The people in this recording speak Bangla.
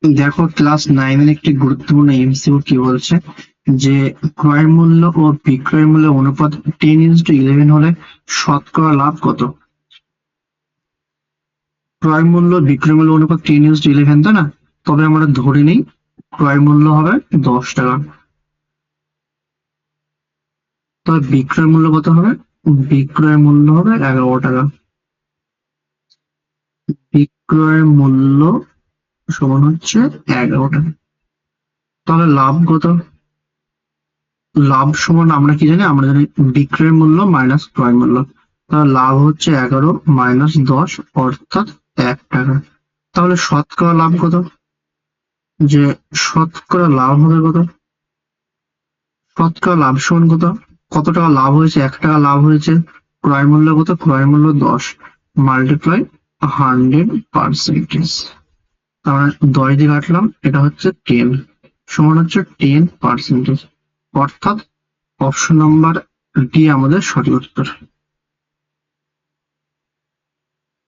দেখো ক্লাস 9 এর একটি গুরুত্বপূর্ণ এমসিকিউ কি বলছে যে ক্রয় মূল্য ও বিক্রয় মূল্যের অনুপাত 10:11 হলে শতকরা লাভ কত? ক্রয় মূল্য বিক্রয় মূল্য অনুপাত 10:11, তাই না? তবে আমরা ধরে নিই ক্রয় মূল্য হবে 10 টাকা, তবে বিক্রয় মূল্য কত হবে? বিক্রয় মূল্য হবে 11 টাকা। বিক্রয় মূল্য সমান হচ্ছে 11 টাকা। তাহলে লাভ কত? লাভ সমান আমরা কি জানি? আমরা জানি বিক্রয় মূল্য মাইনাস ক্রয় মূল্য। তাহলে লাভ হচ্ছে 11 মাইনাস 10 অর্থাৎ 1 টাকা। তাহলে শতকরা লাভ কত? যে শতকরা লাভ হবে কত? শতকরা লাভ সমান কত? কত টাকা লাভ হয়েছে? 1 টাকা লাভ হয়েছে। ক্রয় মূল্য কত? ক্রয় মূল্য 10 মাল্টিপ্লাই 100%। তাহলে 10 দিয়ে কাটলাম, এটা হচ্ছে 10 সমান হচ্ছে 10%। অর্থাৎ অপশন নাম্বার ডি আমাদের সঠিক উত্তর।